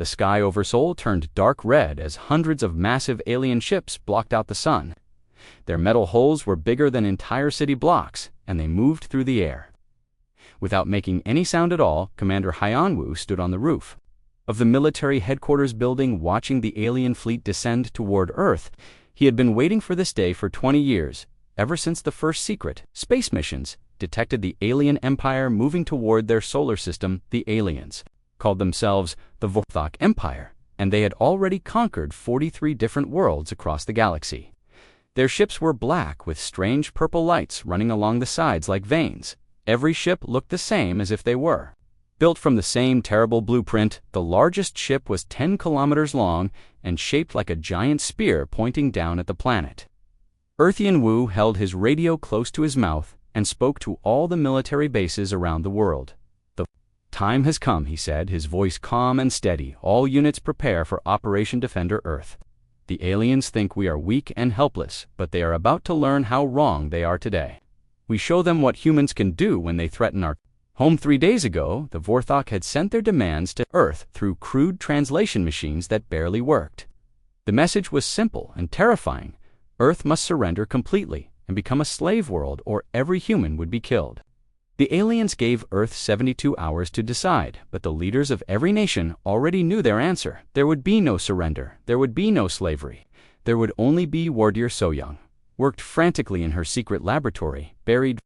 The sky over Seoul turned dark red as hundreds of massive alien ships blocked out the sun. Their metal hulls were bigger than entire city blocks, and they moved through the air. Without making any sound at all, Commander Hyanwoo stood on the roof of the military headquarters building watching the alien fleet descend toward Earth. He had been waiting for this day for 20 years, ever since the first secret space missions detected the alien empire moving toward their solar system. The aliens called themselves the Vorthok Empire, and they had already conquered 43 different worlds across the galaxy. Their ships were black with strange purple lights running along the sides like veins. Every ship looked the same as if they were built from the same terrible blueprint. The largest ship was 10 kilometers long and shaped like a giant spear pointing down at the planet. Earthian Wu held his radio close to his mouth and spoke to all the military bases around the world. "The time has come," he said, his voice calm and steady. "All units prepare for Operation Defender Earth. The aliens think we are weak and helpless, but they are about to learn how wrong they are today. We show them what humans can do when they threaten our home." 3 days ago, the Vorthok had sent their demands to Earth through crude translation machines that barely worked. The message was simple and terrifying. Earth must surrender completely and become a slave world, or every human would be killed. The aliens gave Earth 72 hours to decide, but the leaders of every nation already knew their answer. There would be no surrender. There would be no slavery. There would only be Wardir Soyoung. Worked frantically in her secret laboratory, buried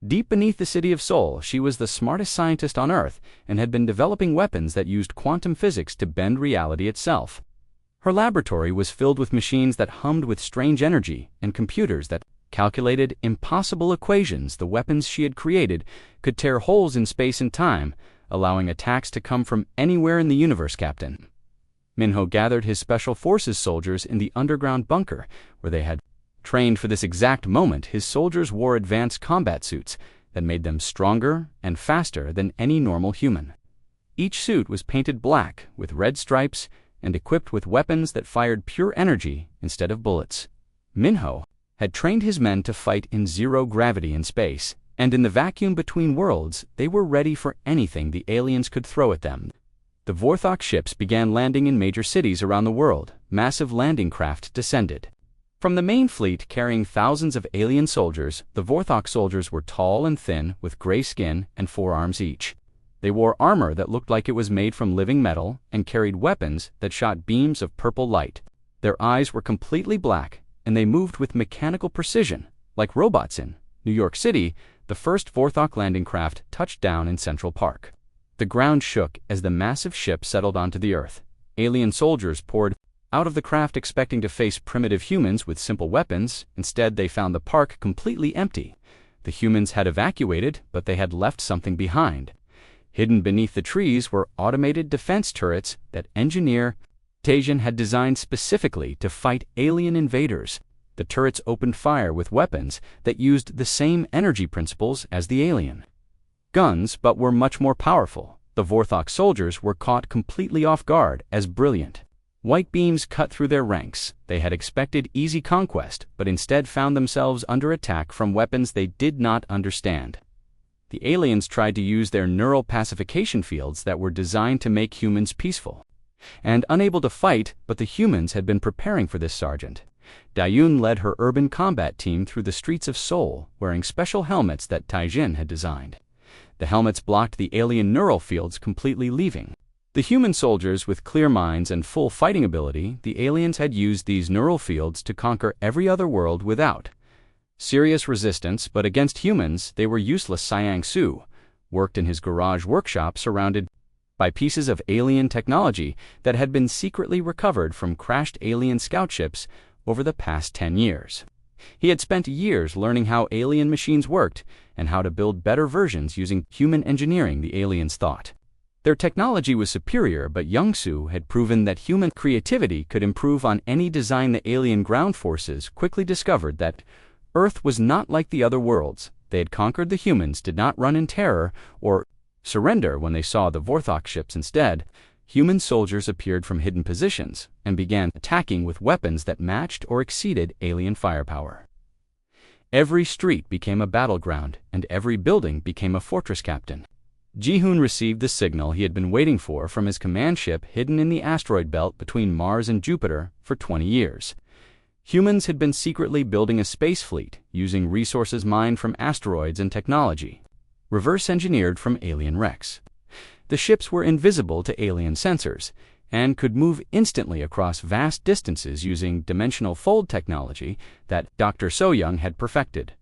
deep beneath the city of Seoul. She was the smartest scientist on Earth and had been developing weapons that used quantum physics to bend reality itself. Her laboratory was filled with machines that hummed with strange energy and computers that calculated impossible equations. The weapons she had created could tear holes in space and time, allowing attacks to come from anywhere in the universe. Captain Minho gathered his special forces soldiers in the underground bunker where they had trained for this exact moment. His soldiers wore advanced combat suits that made them stronger and faster than any normal human. Each suit was painted black with red stripes and equipped with weapons that fired pure energy instead of bullets. Minho had trained his men to fight in zero gravity in space, and in the vacuum between worlds, they were ready for anything the aliens could throw at them. The Vorthok ships began landing in major cities around the world. Massive landing craft descended from the main fleet carrying thousands of alien soldiers. The Vorthok soldiers were tall and thin with gray skin and 4 arms each. They wore armor that looked like it was made from living metal and carried weapons that shot beams of purple light. Their eyes were completely black, and they moved with mechanical precision, like robots. In New York City, the first Vorthok landing craft touched down in Central Park. The ground shook as the massive ship settled onto the Earth. Alien soldiers poured out of the craft expecting to face primitive humans with simple weapons. Instead, they found the park completely empty. The humans had evacuated, but they had left something behind. Hidden beneath the trees were automated defense turrets that engineer Tajian had designed specifically to fight alien invaders. The turrets opened fire with weapons that used the same energy principles as the alien guns, but were much more powerful. The Vorthok soldiers were caught completely off guard as brilliant white beams cut through their ranks. They had expected easy conquest, but instead found themselves under attack from weapons they did not understand. The aliens tried to use their neural pacification fields that were designed to make humans peaceful and unable to fight, but the humans had been preparing for this. Sergeant Dayun led her urban combat team through the streets of Seoul, wearing special helmets that Taijin had designed. The helmets blocked the alien neural fields completely, leaving the human soldiers with clear minds and full fighting ability. The aliens had used these neural fields to conquer every other world without serious resistance, but against humans, they were useless. Siang Su worked in his garage workshop surrounded by pieces of alien technology that had been secretly recovered from crashed alien scout ships over the past 10 years. He had spent years learning how alien machines worked and how to build better versions using human engineering. The aliens thought their technology was superior, but Young-Soo had proven that human creativity could improve on any design. The alien ground forces quickly discovered that Earth was not like the other worlds. They had conquered. The humans did not run in terror or surrender when they saw the Vorthok ships. Instead, human soldiers appeared from hidden positions and began attacking with weapons that matched or exceeded alien firepower. Every street became a battleground, and every building became a fortress. Captain Ji-hoon received the signal he had been waiting for from his command ship hidden in the asteroid belt between Mars and Jupiter for 20 years. Humans had been secretly building a space fleet using resources mined from asteroids and technology, reverse-engineered from alien wrecks. The ships were invisible to alien sensors and could move instantly across vast distances using dimensional fold technology that Dr. So-young had perfected.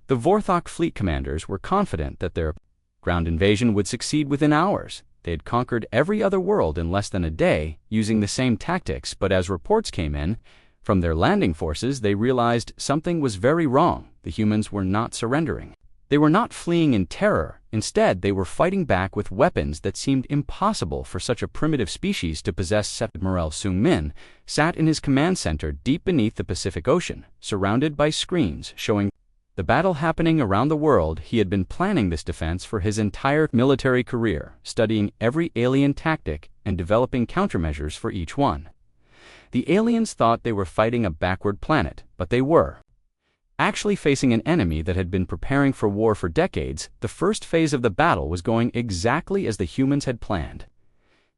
The Vorthok fleet commanders were confident that their ground invasion would succeed within hours. They had conquered every other world in less than a day using the same tactics, but as reports came in from their landing forces, they realized something was very wrong. The humans were not surrendering. They were not fleeing in terror. Instead, they were fighting back with weapons that seemed impossible for such a primitive species to possess. Admiral Sung-min sat in his command center deep beneath the Pacific Ocean, surrounded by screens showing the battle happening around the world. He had been planning this defense for his entire military career, studying every alien tactic and developing countermeasures for each one. The aliens thought they were fighting a backward planet, but they were actually facing an enemy that had been preparing for war for decades. The first phase of the battle was going exactly as the humans had planned.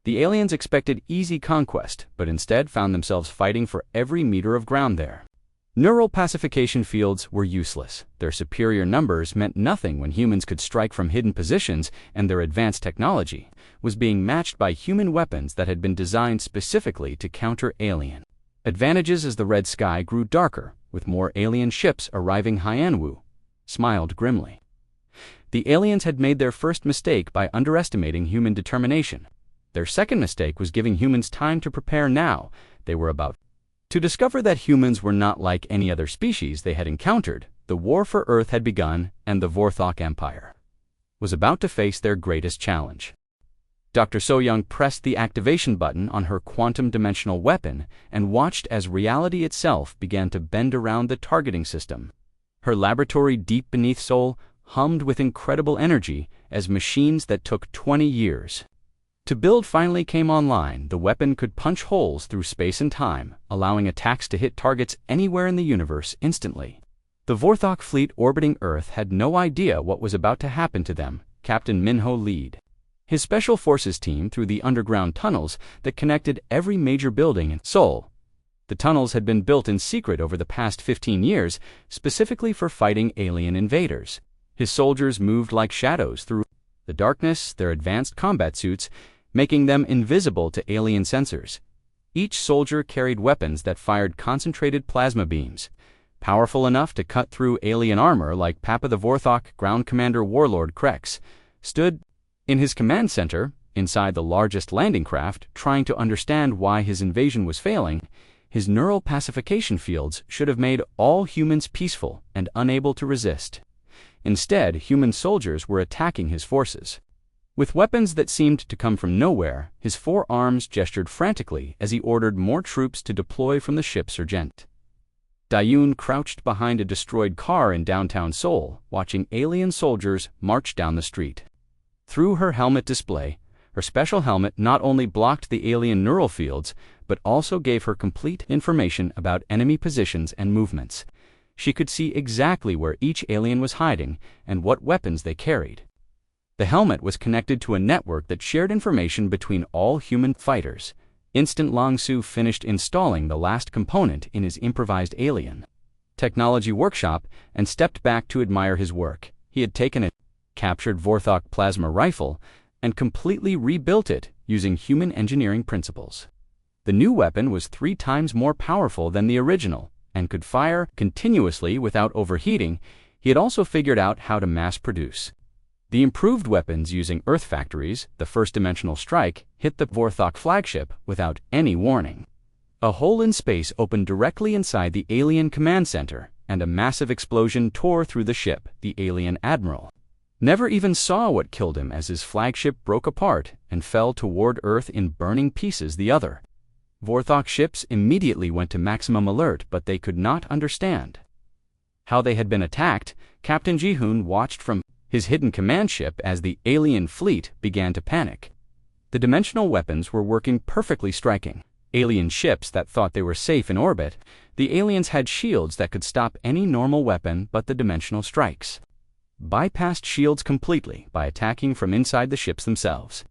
The aliens expected easy conquest, but instead found themselves fighting for every meter of ground there. Neural pacification fields were useless. Their superior numbers meant nothing when humans could strike from hidden positions, and their advanced technology was being matched by human weapons that had been designed specifically to counter alien advantages. As the red sky grew darker, with more alien ships arriving, Hyanwu smiled grimly. The aliens had made their first mistake by underestimating human determination. Their second mistake was giving humans time to prepare. Now they were about to discover that humans were not like any other species they had encountered. The war for Earth had begun, and the Vorthok Empire was about to face their greatest challenge. Dr. So-young pressed the activation button on her quantum-dimensional weapon and watched as reality itself began to bend around the targeting system. Her laboratory deep beneath Seoul hummed with incredible energy as machines that took 20 years to build finally came online. The weapon could punch holes through space and time, allowing attacks to hit targets anywhere in the universe instantly. The Vorthok fleet orbiting Earth had no idea what was about to happen to them. Captain Minho led his special forces team through the underground tunnels that connected every major building in Seoul. The tunnels had been built in secret over the past 15 years, specifically for fighting alien invaders. His soldiers moved like shadows through the darkness, their advanced combat suits making them invisible to alien sensors. Each soldier carried weapons that fired concentrated plasma beams, powerful enough to cut through alien armor. Like Papa the Vorthok, Ground Commander Warlord Krex stood in his command center, inside the largest landing craft, trying to understand why his invasion was failing. His neural pacification fields should have made all humans peaceful and unable to resist. Instead, human soldiers were attacking his forces. With weapons that seemed to come from nowhere, his four arms gestured frantically as he ordered more troops to deploy from the ship Sergeant Dayun crouched behind a destroyed car in downtown Seoul, watching alien soldiers march down the street. Through her helmet display, her special helmet not only blocked the alien neural fields, but also gave her complete information about enemy positions and movements. She could see exactly where each alien was hiding and what weapons they carried. The helmet was connected to a network that shared information between all human fighters. Instant Long-Su finished installing the last component in his improvised alien technology workshop and stepped back to admire his work. He had taken a captured Vorthok plasma rifle and completely rebuilt it using human engineering principles. The new weapon was 3 times more powerful than the original and could fire continuously without overheating. He had also figured out how to mass produce the improved weapons using Earth factories. The first dimensional strike hit the Vorthok flagship without any warning. A hole in space opened directly inside the alien command center, and a massive explosion tore through the ship. The alien admiral never even saw what killed him as his flagship broke apart and fell toward Earth in burning pieces. The other Vorthok ships immediately went to maximum alert, but they could not understand how they had been attacked. Captain Ji-hoon watched from his hidden command ship as the alien fleet began to panic. The dimensional weapons were working perfectly, striking alien ships that thought they were safe in orbit. The aliens had shields that could stop any normal weapon but the dimensional strikes. bypassed shields completely by attacking from inside the ships themselves.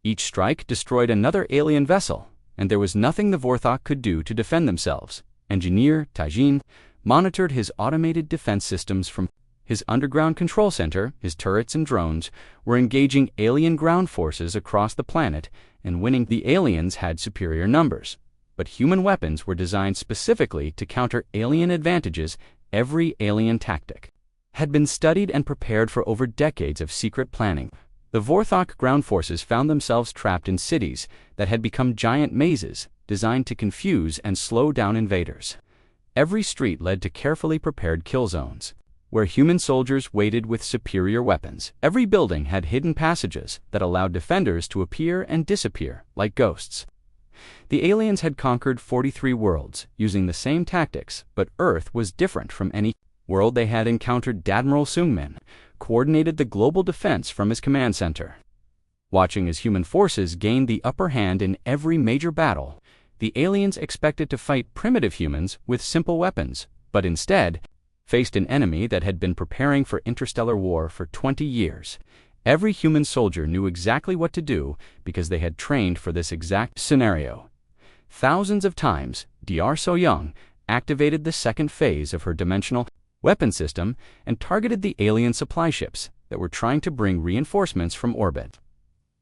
Each strike destroyed another alien vessel, and there was nothing the Vorthok could do to defend themselves. Engineer Taijin monitored his automated defense systems from his underground control center. His turrets and drones were engaging alien ground forces across the planet and winning. The aliens had superior numbers, but human weapons were designed specifically to counter alien advantages. Every alien tactic had been studied and prepared for over decades of secret planning. The Vorthok ground forces found themselves trapped in cities that had become giant mazes designed to confuse and slow down invaders. Every street led to carefully prepared kill zones, where human soldiers waited with superior weapons. Every building had hidden passages that allowed defenders to appear and disappear like ghosts. The aliens had conquered 43 worlds using the same tactics, but Earth was different from any world they had encountered. Admiral Sungmin coordinated the global defense from his command center. Watching as human forces gained the upper hand in every major battle, the aliens expected to fight primitive humans with simple weapons, but instead faced an enemy that had been preparing for interstellar war for 20 years. Every human soldier knew exactly what to do because they had trained for this exact scenario. Thousands of times, Dr. So-young activated the second phase of her dimensional weapon system and targeted the alien supply ships that were trying to bring reinforcements from orbit.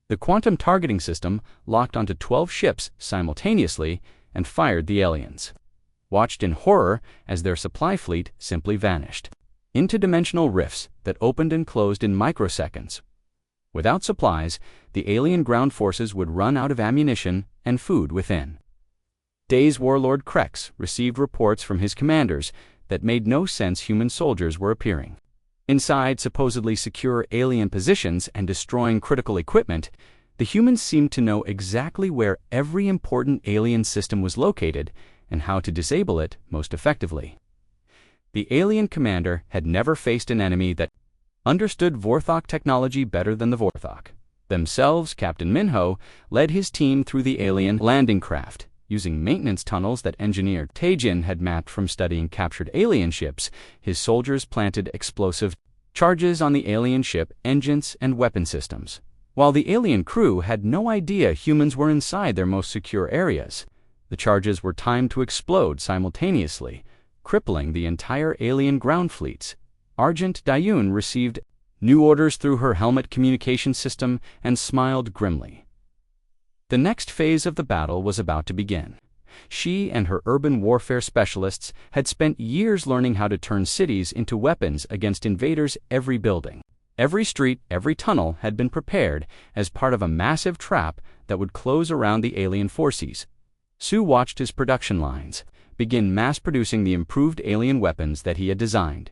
The quantum targeting system locked onto 12 ships simultaneously and fired the aliens, watched in horror as their supply fleet simply vanished into dimensional rifts that opened and closed in microseconds. Without supplies, the alien ground forces would run out of ammunition and food within days. Warlord Krex received reports from his commanders that made no sense. Human soldiers were appearing inside supposedly secure alien positions and destroying critical equipment. The humans seemed to know exactly where every important alien system was located and how to disable it most effectively. The alien commander had never faced an enemy that understood Vorthok technology better than the Vorthok themselves. Captain Minho led his team through the alien landing craft, using maintenance tunnels that engineer Taijin had mapped from studying captured alien ships. His soldiers planted explosive charges on the alien ship engines and weapon systems, while the alien crew had no idea humans were inside their most secure areas. The charges were timed to explode simultaneously, crippling the entire alien ground fleets. Argent Dayun received new orders through her helmet communication system and smiled grimly. The next phase of the battle was about to begin. She and her urban warfare specialists had spent years learning how to turn cities into weapons against invaders. Every building, every street, every tunnel had been prepared as part of a massive trap that would close around the alien forces. Su watched his production lines begin mass-producing the improved alien weapons that he had designed.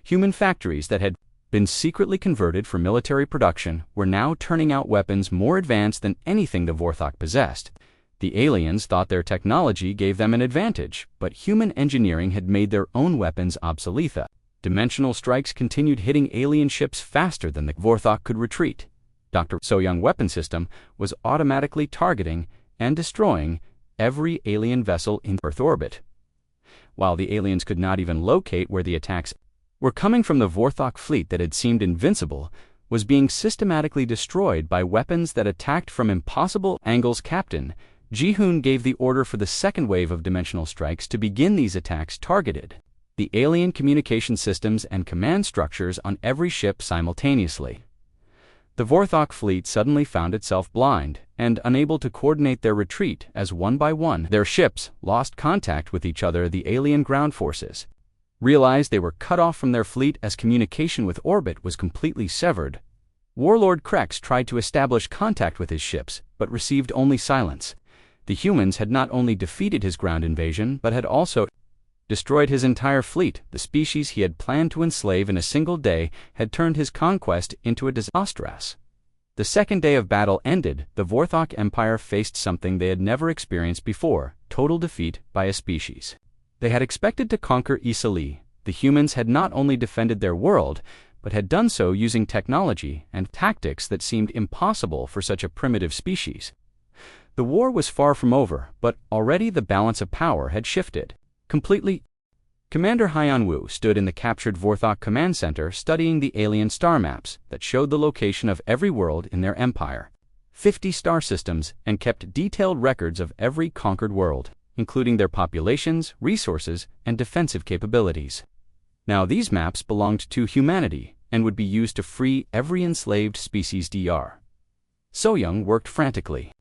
Human factories that had been secretly converted for military production were now turning out weapons more advanced than anything the Vorthok possessed. The aliens thought their technology gave them an advantage, but human engineering had made their own weapons obsolete. Dimensional strikes continued hitting alien ships faster than the Vorthok could retreat. Dr. So-young's weapon system was automatically targeting and destroying every alien vessel in Earth orbit. While the aliens could not even locate where the attacks were coming from, the Vorthok fleet that had seemed invincible was being systematically destroyed by weapons that attacked from impossible angles. Captain Ji-hoon gave the order for the second wave of dimensional strikes to begin. These attacks targeted the alien communication systems and command structures on every ship simultaneously. The Vorthok fleet suddenly found itself blind and unable to coordinate their retreat as one by one their ships lost contact with each other. The alien ground forces realized they were cut off from their fleet as communication with orbit was completely severed. Warlord Krex tried to establish contact with his ships, but received only silence. The humans had not only defeated his ground invasion, but had also destroyed his entire fleet. The species he had planned to enslave in a single day had turned his conquest into a disaster. The second day of battle ended. The Vorthok Empire faced something they had never experienced before: total defeat by a species they had expected to conquer easily. The humans had not only defended their world, but had done so using technology and tactics that seemed impossible for such a primitive species. The war was far from over, but already the balance of power had shifted completely. Commander Hyanwu stood in the captured Vorthok command center studying the alien star maps that showed the location of every world in their empire, 50 star systems, and kept detailed records of every conquered world, including their populations, resources, and defensive capabilities. Now these maps belonged to humanity and would be used to free every enslaved species. Dr. So-young worked frantically.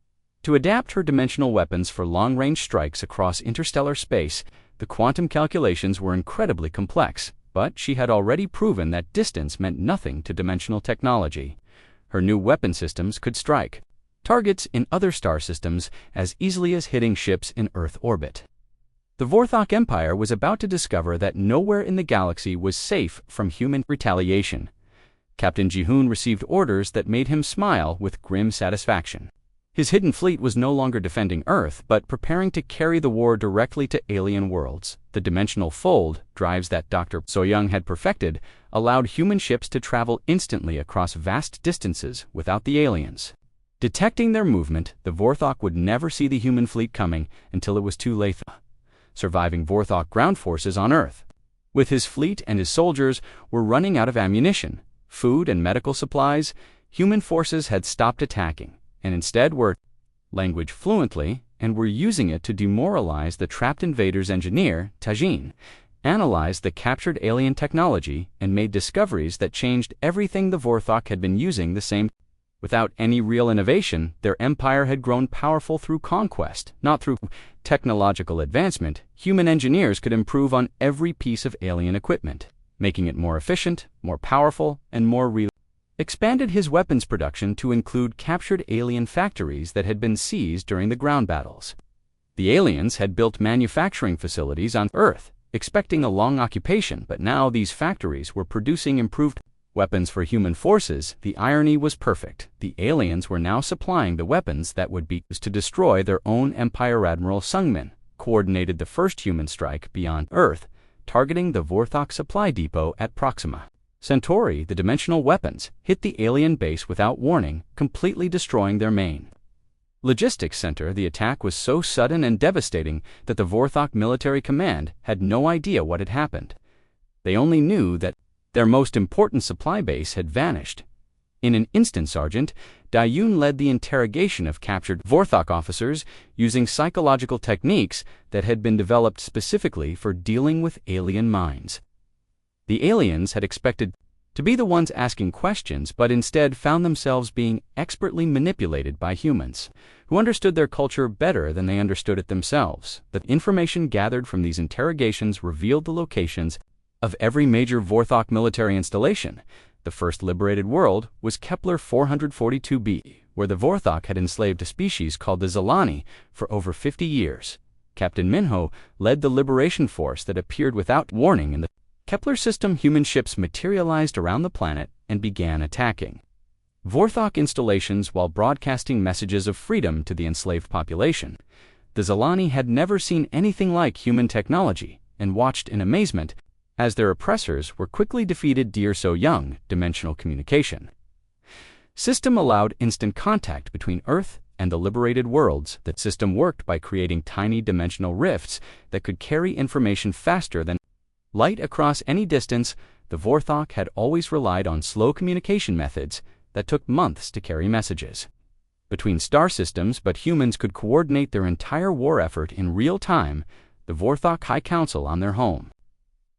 To adapt her dimensional weapons for long-range strikes across interstellar space, the quantum calculations were incredibly complex, but she had already proven that distance meant nothing to dimensional technology. Her new weapon systems could strike targets in other star systems as easily as hitting ships in Earth orbit. The Vorthok Empire was about to discover that nowhere in the galaxy was safe from human retaliation. Captain Ji-hoon received orders that made him smile with grim satisfaction. His hidden fleet was no longer defending Earth, but preparing to carry the war directly to alien worlds. The dimensional fold drives that Dr. So-young had perfected allowed human ships to travel instantly across vast distances without the aliens. Detecting their movement, the Vorthok would never see the human fleet coming until it was too late. Surviving Vorthok ground forces on Earth, with his fleet and his soldiers, were running out of ammunition, food, and medical supplies. Human forces had stopped attacking, and instead were language fluently and were using it to demoralize the trapped invaders. Engineer Tajin analyzed the captured alien technology and made discoveries that changed everything the Vorthok had been using. The same. Without any real innovation, their empire had grown powerful through conquest, not through technological advancement. Human engineers could improve on every piece of alien equipment, making it more efficient, more powerful, and more real. Expanded his weapons production to include captured alien factories that had been seized during the ground battles. The aliens had built manufacturing facilities on Earth, expecting a long occupation, but now these factories were producing improved weapons for human forces. The irony was perfect. The aliens were now supplying the weapons that would be used to destroy their own empire. Admiral Sungmin coordinated the first human strike beyond Earth, targeting the Vorthok supply depot at Proxima Centauri. The dimensional weapons hit the alien base without warning, completely destroying their main logistics center. The attack was so sudden and devastating that the Vorthok military command had no idea what had happened. They only knew that their most important supply base had vanished. In an instant, Sergeant Dayun led the interrogation of captured Vorthok officers using psychological techniques that had been developed specifically for dealing with alien minds. The aliens had expected to be the ones asking questions, but instead found themselves being expertly manipulated by humans, who understood their culture better than they understood it themselves. The information gathered from these interrogations revealed the locations of every major Vorthok military installation. The first liberated world was Kepler 442b, where the Vorthok had enslaved a species called the Zalani for over 50 years. Captain Minho led the liberation force that appeared without warning in the Kepler system. Human ships materialized around the planet and began attacking Vorthok installations while broadcasting messages of freedom to the enslaved population. The Zalani had never seen anything like human technology and watched in amazement as their oppressors were quickly defeated. Dear So-young, dimensional communication system allowed instant contact between Earth and the liberated worlds. That system worked by creating tiny dimensional rifts that could carry information faster than light across any distance. The Vorthok had always relied on slow communication methods that took months to carry messages between star systems, but humans could coordinate their entire war effort in real time. The Vorthok High Council on their home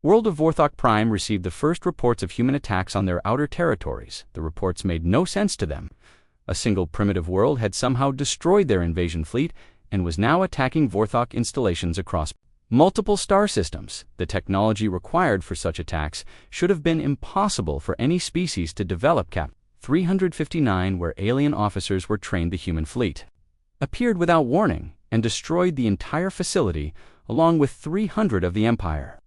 world of Vorthok Prime received the first reports of human attacks on their outer territories. The reports made no sense to them. A single primitive world had somehow destroyed their invasion fleet and was now attacking Vorthok installations across multiple star systems. The technology required for such attacks should have been impossible for any species to develop. Cap 359, where alien officers were trained, the human fleet appeared without warning and destroyed the entire facility along with 300 of the Empire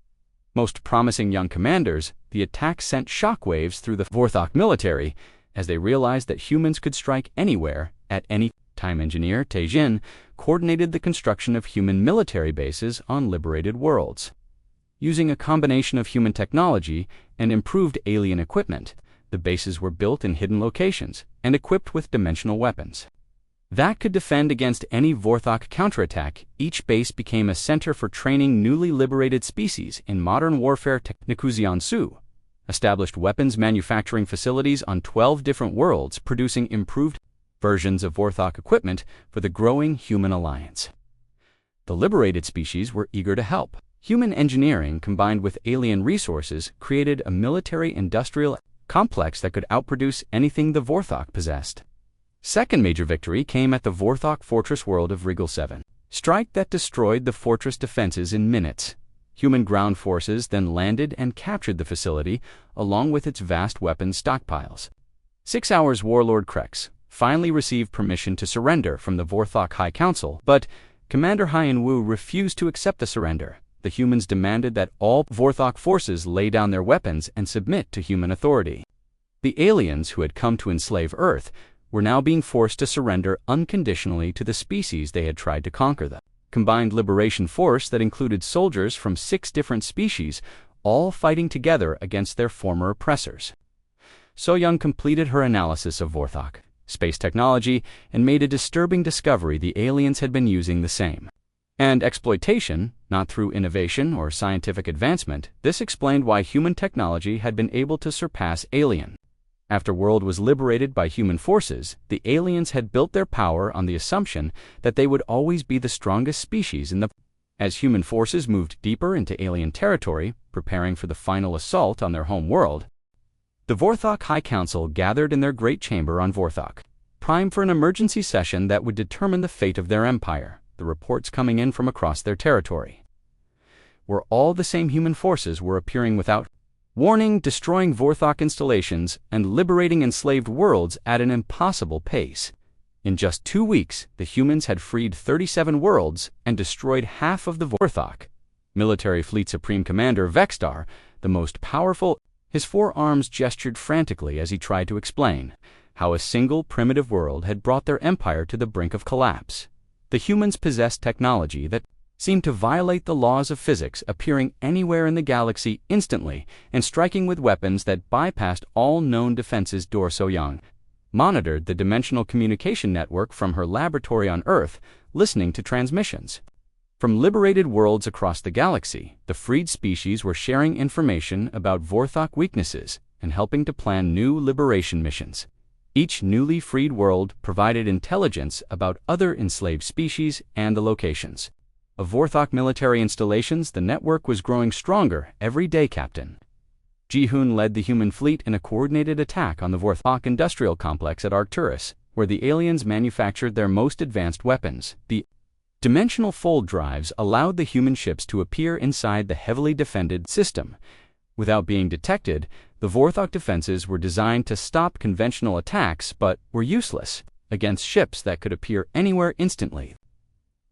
most promising young commanders. The attack sent shockwaves through the Vorthok military as they realized that humans could strike anywhere at any time. Engineer Taejin coordinated the construction of human military bases on liberated worlds. Using a combination of human technology and improved alien equipment, the bases were built in hidden locations and equipped with dimensional weapons. that could defend against any Vorthok counterattack. Each base became a center for training newly liberated species in modern warfare. Nikuziansu established weapons manufacturing facilities on 12 different worlds, producing improved versions of Vorthok equipment for the growing human alliance. The liberated species were eager to help. Human engineering combined with alien resources created a military-industrial complex that could outproduce anything the Vorthok possessed. Second major victory came at the Vorthok fortress world of Regal 7. Strike that destroyed the fortress defenses in minutes. Human ground forces then landed and captured the facility, along with its vast weapons stockpiles. 6 hours Warlord Krex finally received permission to surrender from the Vorthok High Council, but Commander Hyan Wu refused to accept the surrender. The humans demanded that all Vorthok forces lay down their weapons and submit to human authority. The aliens who had come to enslave Earth were now being forced to surrender unconditionally to the species they had tried to conquer. The combined liberation force that included soldiers from 6 different species, all fighting together against their former oppressors. So-Young completed her analysis of Vorthok space technology and made a disturbing discovery: the aliens had been using the same and exploitation, not through innovation or scientific advancement. This explained why human technology had been able to surpass alien. After world was liberated by human forces, the aliens had built their power on the assumption that they would always be the strongest species in the. As human forces moved deeper into alien territory, preparing for the final assault on their home world, the Vorthok High Council gathered in their great chamber on Vorthok, primed for an emergency session that would determine the fate of their empire. The reports coming in from across their territory were all the same: human forces were appearing without warning, destroying Vorthok installations and liberating enslaved worlds at an impossible pace. In just 2 weeks, the humans had freed 37 worlds and destroyed half of the Vorthok. Military Fleet Supreme Commander Vexstar, the most powerful, his 4 arms gestured frantically as he tried to explain how a single primitive world had brought their empire to the brink of collapse. The humans possessed technology that seemed to violate the laws of physics, appearing anywhere in the galaxy instantly and striking with weapons that bypassed all known defenses. So-Young monitored the dimensional communication network from her laboratory on Earth, listening to transmissions from liberated worlds across the galaxy. The freed species were sharing information about Vorthok weaknesses and helping to plan new liberation missions. Each newly freed world provided intelligence about other enslaved species and the locations of Vorthok military installations. The network was growing stronger every day. Captain Ji-Hoon led the human fleet in a coordinated attack on the Vorthok industrial complex at Arcturus, where the aliens manufactured their most advanced weapons. The dimensional fold drives allowed the human ships to appear inside the heavily defended system. Without being detected, the Vorthok defenses were designed to stop conventional attacks but were useless against ships that could appear anywhere instantly.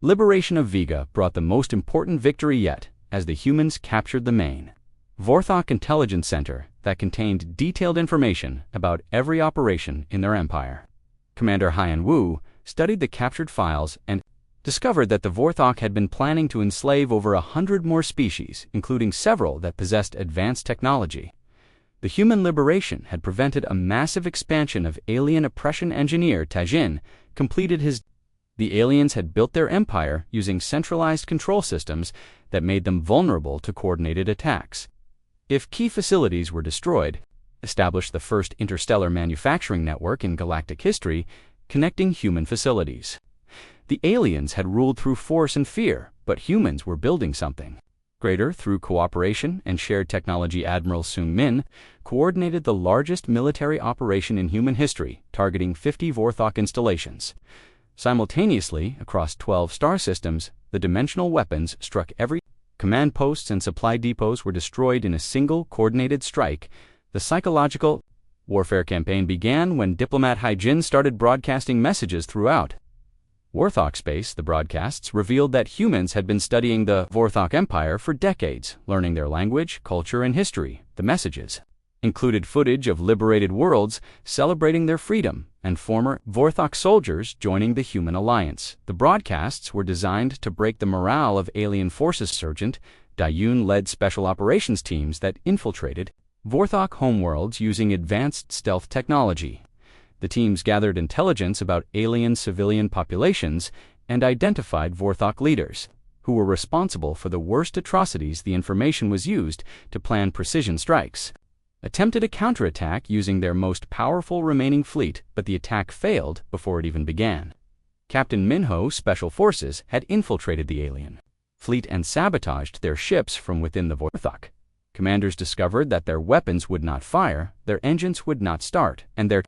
Liberation of Vega brought the most important victory yet, as the humans captured the main Vorthok Intelligence Center that contained detailed information about every operation in their empire. Commander Hyan Wu studied the captured files and discovered that the Vorthok had been planning to enslave over 100 more species, including several that possessed advanced technology. The human liberation had prevented a massive expansion of alien oppression. Engineer Tajin completed his. The aliens had built their empire using centralized control systems that made them vulnerable to coordinated attacks. If key facilities were destroyed, established the first interstellar manufacturing network in galactic history, connecting human facilities. The aliens had ruled through force and fear, but humans were building something greater through cooperation and shared technology. Admiral Sung Min coordinated the largest military operation in human history, targeting 50 Vorthok installations. Simultaneously, across 12 star systems, the dimensional weapons struck every. Command posts and supply depots were destroyed in a single coordinated strike. The psychological warfare campaign began when diplomat Hai-Jin started broadcasting messages throughout Vorthok space. The broadcasts revealed that humans had been studying the Vorthok Empire for decades, learning their language, culture, and history. The messages included footage of liberated worlds celebrating their freedom and former Vorthok soldiers joining the human alliance. The broadcasts were designed to break the morale of alien forces. Sergeant Dayun led special operations teams that infiltrated Vorthok homeworlds using advanced stealth technology. The teams gathered intelligence about alien civilian populations and identified Vorthok leaders, who were responsible for the worst atrocities. The information was used to plan precision strikes. Attempted a counterattack using their most powerful remaining fleet, but the attack failed before it even began. Captain Minho's Special Forces had infiltrated the alien fleet and sabotaged their ships from within the Vorthok. Commanders discovered that their weapons would not fire, their engines would not start, and their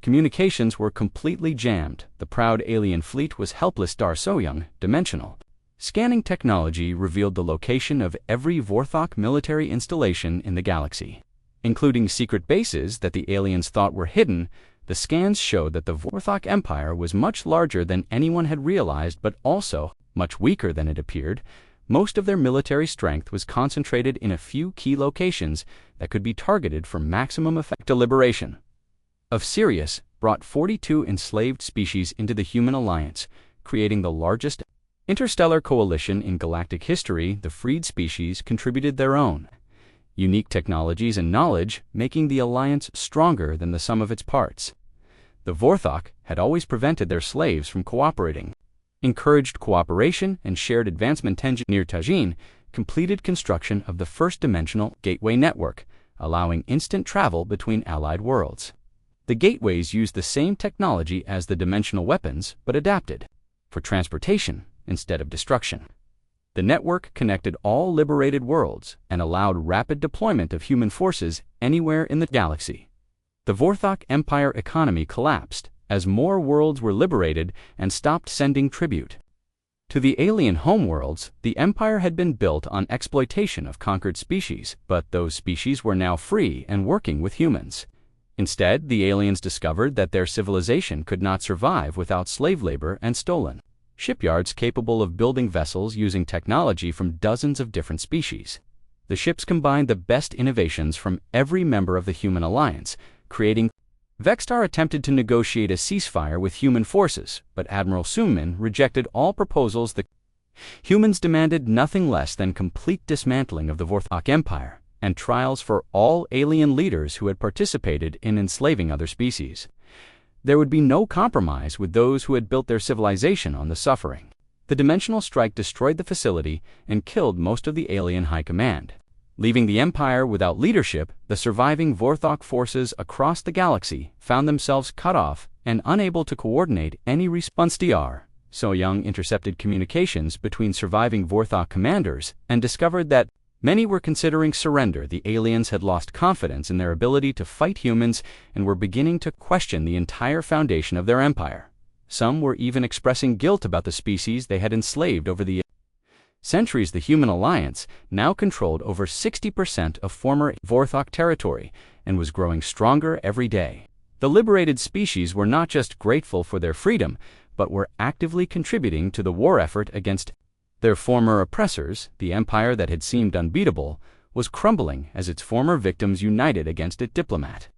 communications were completely jammed. The proud alien fleet was helpless. Darsoyoung, dimensional scanning technology revealed the location of every Vorthok military installation in the galaxy, including secret bases that the aliens thought were hidden. The scans showed that the Vorthok Empire was much larger than anyone had realized, but also much weaker than it appeared. Most of their military strength was concentrated in a few key locations that could be targeted for maximum effect. Deliberation of Sirius brought 42 enslaved species into the human alliance, creating the largest interstellar coalition in galactic history. The freed species contributed their own unique technologies and knowledge, making the alliance stronger than the sum of its parts. The Vorthok had always prevented their slaves from cooperating, encouraged cooperation, and shared advancement. Near Tajin completed construction of the first dimensional gateway network, allowing instant travel between allied worlds. The gateways used the same technology as the dimensional weapons, but adapted for transportation instead of destruction. The network connected all liberated worlds and allowed rapid deployment of human forces anywhere in the galaxy. The Vorthok Empire economy collapsed as more worlds were liberated and stopped sending tribute to the alien homeworlds. The Empire had been built on exploitation of conquered species, but those species were now free and working with humans. Instead, the aliens discovered that their civilization could not survive without slave labor and stolen shipyards capable of building vessels using technology from dozens of different species. The ships combined the best innovations from every member of the human alliance, creating. Vextar attempted to negotiate a ceasefire with human forces, but Admiral Summin rejected all proposals. The humans demanded nothing less than complete dismantling of the Vorthok Empire and trials for all alien leaders who had participated in enslaving other species. There would be no compromise with those who had built their civilization on the suffering. The dimensional strike destroyed the facility and killed most of the alien high command. Leaving the Empire without leadership, the surviving Vorthok forces across the galaxy found themselves cut off and unable to coordinate any response. Darsoyoung intercepted communications between surviving Vorthok commanders and discovered that many were considering surrender. The aliens had lost confidence in their ability to fight humans and were beginning to question the entire foundation of their empire. Some were even expressing guilt about the species they had enslaved over the centuries. The human alliance now controlled over 60% of former Vorthok territory and was growing stronger every day. The liberated species were not just grateful for their freedom, but were actively contributing to the war effort against their former oppressors. The empire that had seemed unbeatable was crumbling as its former victims united against it. Diplomat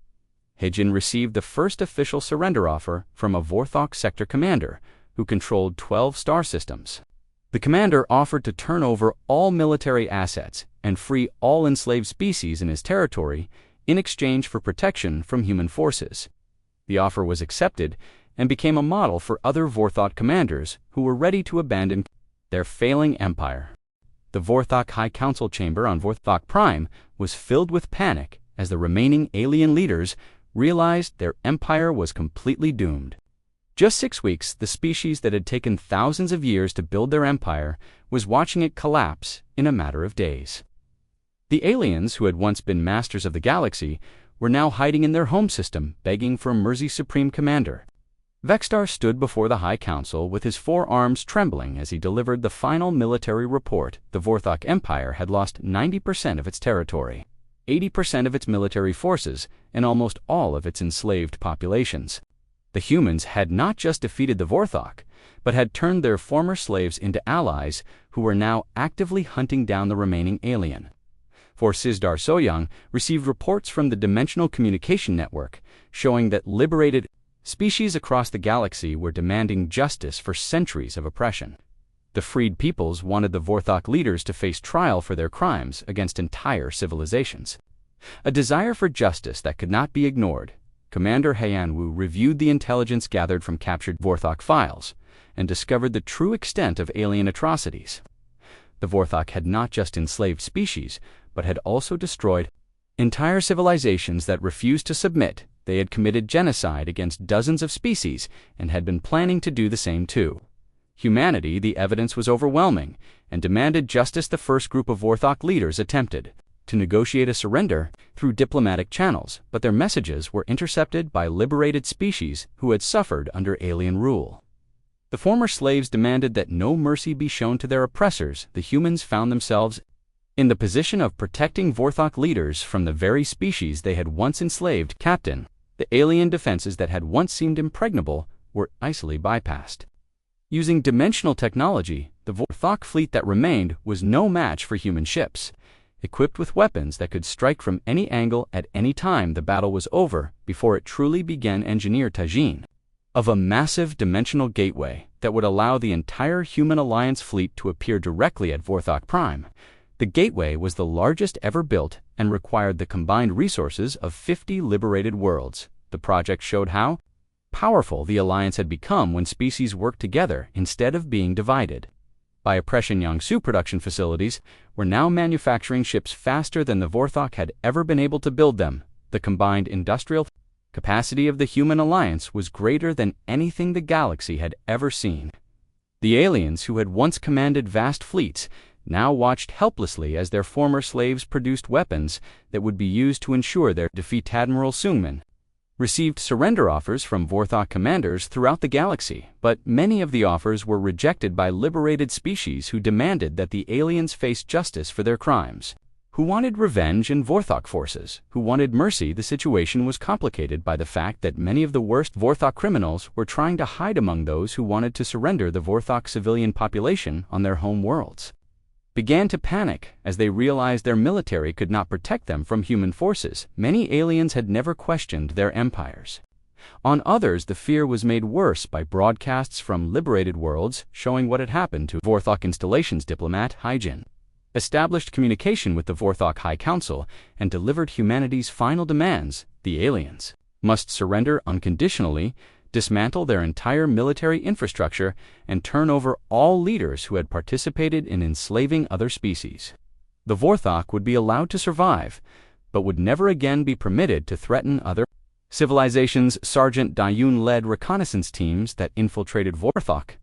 Hijin received the first official surrender offer from a Vorthok sector commander who controlled 12 star systems. The commander offered to turn over all military assets and free all enslaved species in his territory in exchange for protection from human forces. The offer was accepted and became a model for other Vorthok commanders who were ready to abandon their failing empire. The Vorthok High Council chamber on Vorthok Prime was filled with panic as the remaining alien leaders realized their empire was completely doomed. Just 6 weeks, the species that had taken thousands of years to build their empire was watching it collapse in a matter of days. The aliens, who had once been masters of the galaxy, were now hiding in their home system, begging for a mercy. Supreme Commander Vextar stood before the High Council with his forearms trembling as he delivered the final military report. The Vorthok Empire had lost 90% of its territory, 80% of its military forces, and almost all of its enslaved populations. The humans had not just defeated the Vorthok, but had turned their former slaves into allies who were now actively hunting down the remaining alien forces. Darsoyoung received reports from the Dimensional Communication Network showing that liberated species across the galaxy were demanding justice for centuries of oppression. The freed peoples wanted the Vorthok leaders to face trial for their crimes against entire civilizations. A desire for justice that could not be ignored. Commander Hyanwu reviewed the intelligence gathered from captured Vorthok files and discovered the true extent of alien atrocities. The Vorthok had not just enslaved species, but had also destroyed entire civilizations that refused to submit. They had committed genocide against dozens of species and had been planning to do the same too. Humanity, the evidence was overwhelming, and demanded justice. The first group of Vorthok leaders attempted to negotiate a surrender through diplomatic channels, but their messages were intercepted by liberated species who had suffered under alien rule. The former slaves demanded that no mercy be shown to their oppressors. The humans found themselves in the position of protecting Vorthok leaders from the very species they had once enslaved. Captain, the alien defenses that had once seemed impregnable were easily bypassed. Using dimensional technology, the Vorthok fleet that remained was no match for human ships. Equipped with weapons that could strike from any angle at any time, the battle was over before it truly began. Engineer Tajin of a massive dimensional gateway that would allow the entire human alliance fleet to appear directly at Vorthok Prime. The gateway was the largest ever built and required the combined resources of 50 liberated worlds. The project showed how powerful the alliance had become when species worked together instead of being divided. Biopression Yangsu production facilities were now manufacturing ships faster than the Vorthok had ever been able to build them. The combined industrial capacity of the human alliance was greater than anything the galaxy had ever seen. The aliens, who had once commanded vast fleets, now watched helplessly as their former slaves produced weapons that would be used to ensure their defeat. Admiral Sungman received surrender offers from Vorthok commanders throughout the galaxy, but many of the offers were rejected by liberated species who demanded that the aliens face justice for their crimes. Who wanted revenge and Vorthok forces, who wanted mercy. The situation was complicated by the fact that many of the worst Vorthok criminals were trying to hide among those who wanted to surrender. The Vorthok civilian population on their home worlds began to panic as they realized their military could not protect them from human forces. Many aliens had never questioned their empires. On others, the fear was made worse by broadcasts from liberated worlds showing what had happened to Vorthok installations. Diplomat Hyjin established communication with the Vorthok High Council and delivered humanity's final demands. The aliens must surrender unconditionally, dismantle their entire military infrastructure, and turn over all leaders who had participated in enslaving other species. The Vorthok would be allowed to survive, but would never again be permitted to threaten other civilizations. Sergeant Dayun led reconnaissance teams that infiltrated Vorthok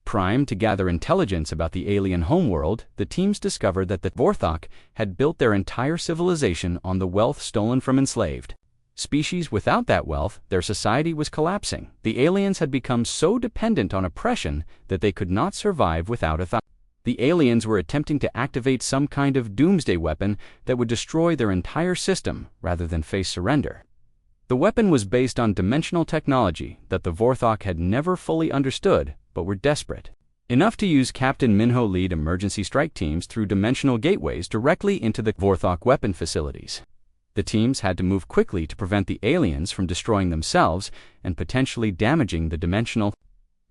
Prime to gather intelligence about the alien homeworld. The teams discovered that the Vorthok had built their entire civilization on the wealth stolen from enslaved species. Without that wealth, their society was collapsing. The aliens had become so dependent on oppression that they could not survive without authority. The aliens were attempting to activate some kind of doomsday weapon that would destroy their entire system rather than face surrender. The weapon was based on dimensional technology that the Vorthok had never fully understood, but were desperate enough to use. Captain Minho lead emergency strike teams through dimensional gateways directly into the Vorthok weapon facilities. The teams had to move quickly to prevent the aliens from destroying themselves and potentially damaging the dimensional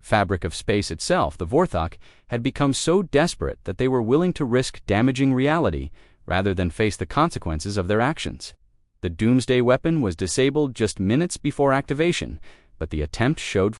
fabric of space itself. The Vorthok had become so desperate that they were willing to risk damaging reality rather than face the consequences of their actions. The doomsday weapon was disabled just minutes before activation, but the attempt showed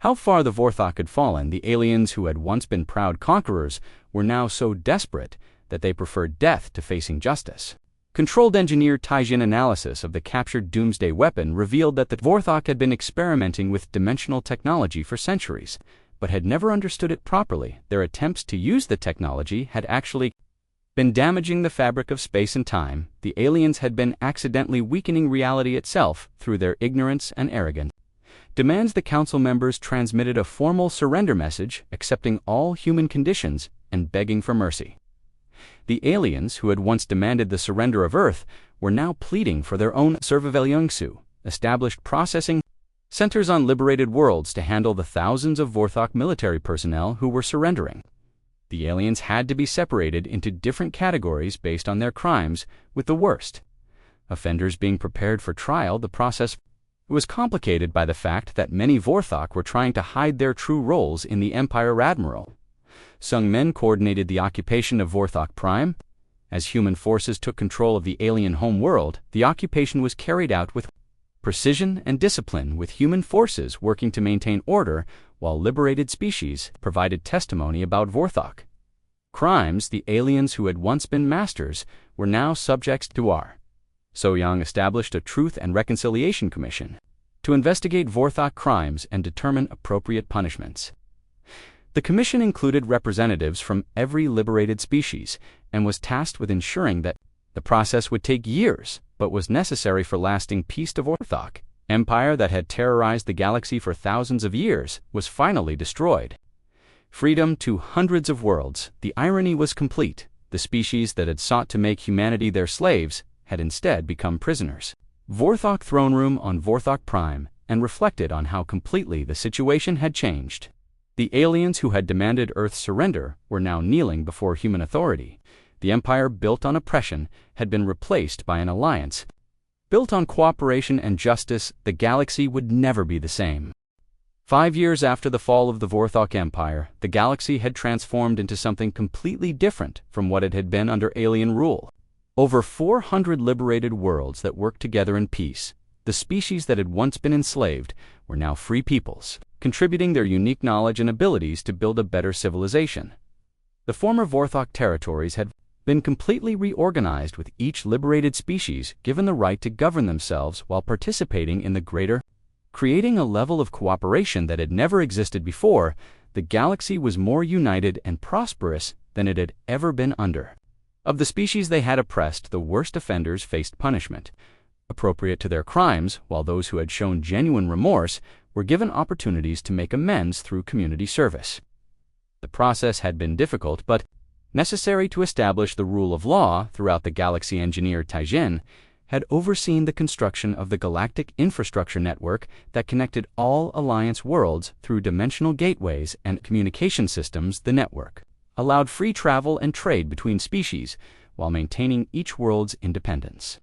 how far the Vorthok had fallen. The aliens, who had once been proud conquerors, were now so desperate that they preferred death to facing justice. Controlled engineer Taijin analysis of the captured doomsday weapon revealed that the Vorthok had been experimenting with dimensional technology for centuries, but had never understood it properly. Their attempts to use the technology had actually been damaging the fabric of space and time. The aliens had been accidentally weakening reality itself through their ignorance and arrogance. Demands. The council members transmitted a formal surrender message accepting all human conditions and begging for mercy. The aliens, who had once demanded the surrender of Earth, were now pleading for their own. Yangsu established processing centers on liberated worlds to handle the thousands of Vorthok military personnel who were surrendering. The aliens had to be separated into different categories based on their crimes, with the worst offenders being prepared for trial. The process was complicated by the fact that many Vorthok were trying to hide their true roles in the Empire. Admiral Sung Men coordinated the occupation of Vorthok Prime. As human forces took control of the alien home world, the occupation was carried out with precision and discipline, with human forces working to maintain order while liberated species provided testimony about Vorthok. Crimes the aliens who had once been masters were now subjects to war. So-young established a Truth and Reconciliation Commission to investigate Vorthok crimes and determine appropriate punishments. The commission included representatives from every liberated species and was tasked with ensuring that the process would take years, but was necessary for lasting peace to Vorthok. Empire that had terrorized the galaxy for thousands of years was finally destroyed. Freedom to hundreds of worlds. The irony was complete. The species that had sought to make humanity their slaves had instead become prisoners. Vorthok throne room on Vorthok Prime, and reflected on how completely the situation had changed. The aliens who had demanded Earth's surrender were now kneeling before human authority. The empire built on oppression had been replaced by an alliance built on cooperation and justice. The galaxy would never be the same. 5 years after the fall of the Vorthok Empire, the galaxy had transformed into something completely different from what it had been under alien rule. Over 400 liberated worlds that worked together in peace. The species that had once been enslaved were now free peoples, contributing their unique knowledge and abilities to build a better civilization. The former Vorthok territories had been completely reorganized, with each liberated species given the right to govern themselves while participating in the greater, creating a level of cooperation that had never existed before. The galaxy was more united and prosperous than it had ever been under. Of the species they had oppressed, the worst offenders faced punishment appropriate to their crimes, while those who had shown genuine remorse were given opportunities to make amends through community service. The process had been difficult but necessary to establish the rule of law throughout the galaxy. Engineer Taijin had overseen the construction of the galactic infrastructure network that connected all Alliance worlds through dimensional gateways and communication systems. The network allowed free travel and trade between species while maintaining each world's independence.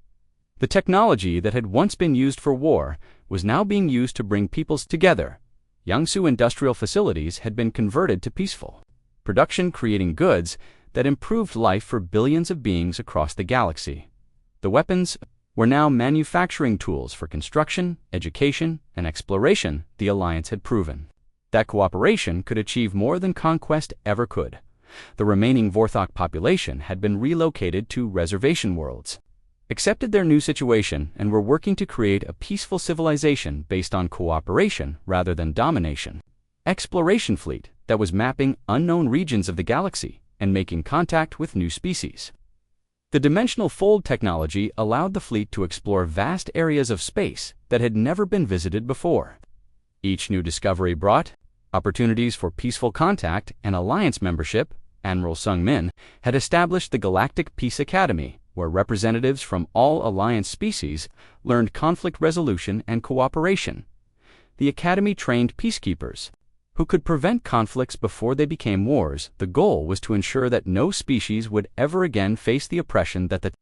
The technology that had once been used for war was now being used to bring peoples together. Yangsu industrial facilities had been converted to peaceful production, creating goods that improved life for billions of beings across the galaxy. The weapons were now manufacturing tools for construction, education, and exploration. The Alliance had proven that cooperation could achieve more than conquest ever could. The remaining Vorthok population had been relocated to reservation worlds, accepted their new situation, and were working to create a peaceful civilization based on cooperation rather than domination. Exploration fleet that was mapping unknown regions of the galaxy and making contact with new species. The dimensional fold technology allowed the fleet to explore vast areas of space that had never been visited before. Each new discovery brought opportunities for peaceful contact and alliance membership. Admiral Sung Min had established the Galactic Peace Academy, where representatives from all Alliance species learned conflict resolution and cooperation. The Academy trained peacekeepers who could prevent conflicts before they became wars. The goal was to ensure that no species would ever again face the oppression that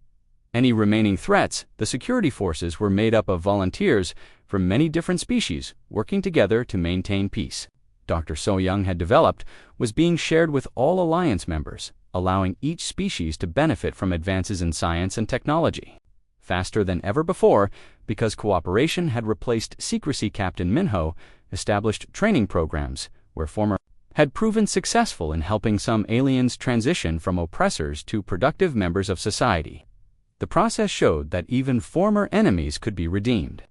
any remaining threats. The security forces were made up of volunteers from many different species working together to maintain peace. Dr. So-young had developed was being shared with all Alliance members, allowing each species to benefit from advances in science and technology faster than ever before. Because cooperation had replaced secrecy, Captain Minho established training programs where former had proven successful in helping some aliens transition from oppressors to productive members of society. The process showed that even former enemies could be redeemed.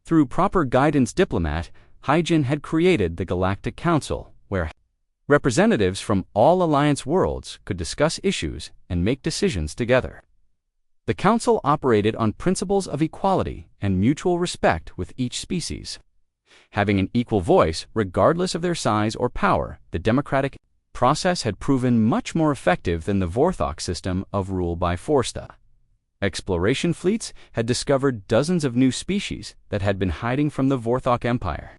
Through proper guidance, Diplomat Haijin had created the Galactic Council, where representatives from all Alliance worlds could discuss issues and make decisions together. The Council operated on principles of equality and mutual respect with each species, having an equal voice regardless of their size or power. The democratic process had proven much more effective than the Vorthok system of rule by force. Exploration fleets had discovered dozens of new species that had been hiding from the Vorthok Empire.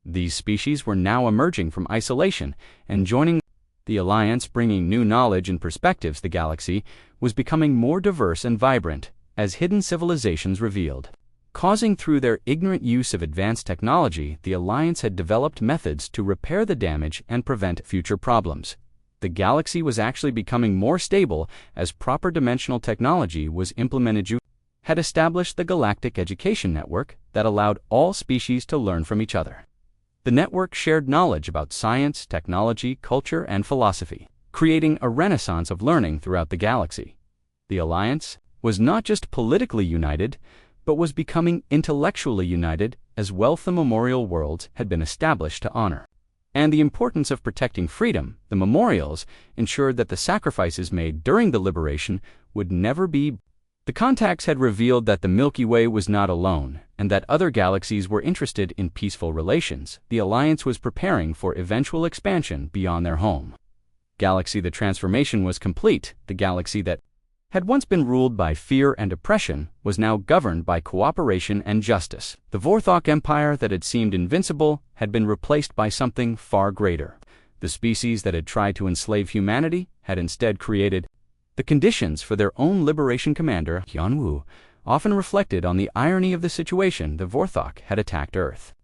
These species were now emerging from isolation and joining the Alliance, bringing new knowledge and perspectives. The galaxy was becoming more diverse and vibrant as hidden civilizations revealed. Causing through their ignorant use of advanced technology, the Alliance had developed methods to repair the damage and prevent future problems. The galaxy was actually becoming more stable as proper dimensional technology was implemented. had established the Galactic Education Network that allowed all species to learn from each other. The network shared knowledge about science, technology, culture, and philosophy, creating a renaissance of learning throughout the galaxy. The Alliance was not just politically united, but was becoming intellectually united as well. The memorial worlds had been established to honor. And the importance of protecting freedom, the memorials ensured that the sacrifices made during the liberation would never be. The contacts had revealed that the Milky Way was not alone, and that other galaxies were interested in peaceful relations. The Alliance was preparing for eventual expansion beyond their home galaxy. The transformation was complete. The galaxy that had once been ruled by fear and oppression was now governed by cooperation and justice. The Vorthok Empire that had seemed invincible had been replaced by something far greater. The species that had tried to enslave humanity had instead created the conditions for their own liberation. Commander Yanwu often reflected on the irony of the situation. The Vorthok had attacked Earth.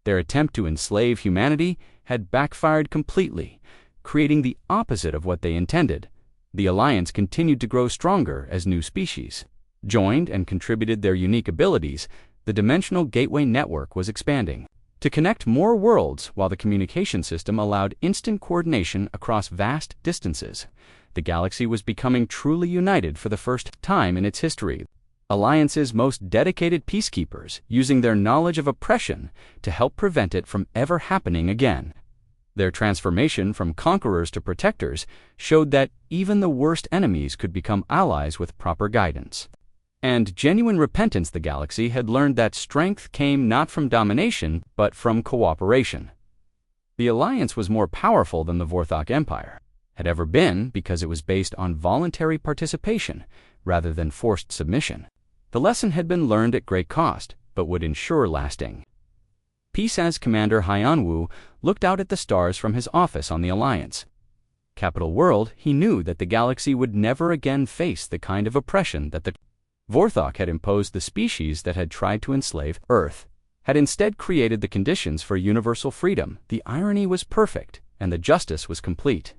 Their attempt to enslave humanity had backfired completely, creating the opposite of what they intended. The Alliance continued to grow stronger as new species joined and contributed their unique abilities. The Dimensional Gateway Network was expanding to connect more worlds, while the communication system allowed instant coordination across vast distances. The galaxy was becoming truly united for the first time in its history. Alliance's most dedicated peacekeepers using their knowledge of oppression to help prevent it from ever happening again. Their transformation from conquerors to protectors showed that even the worst enemies could become allies with proper guidance and genuine repentance. The galaxy had learned that strength came not from domination, but from cooperation. The Alliance was more powerful than the Vorthok Empire had ever been because it was based on voluntary participation rather than forced submission. The lesson had been learned at great cost, but would ensure lasting peace. As Commander Hyanwu looked out at the stars from his office on the Alliance capital world, he knew that the galaxy would never again face the kind of oppression that the Vorthok had imposed. The species that had tried to enslave Earth had instead created the conditions for universal freedom. The irony was perfect, and the justice was complete.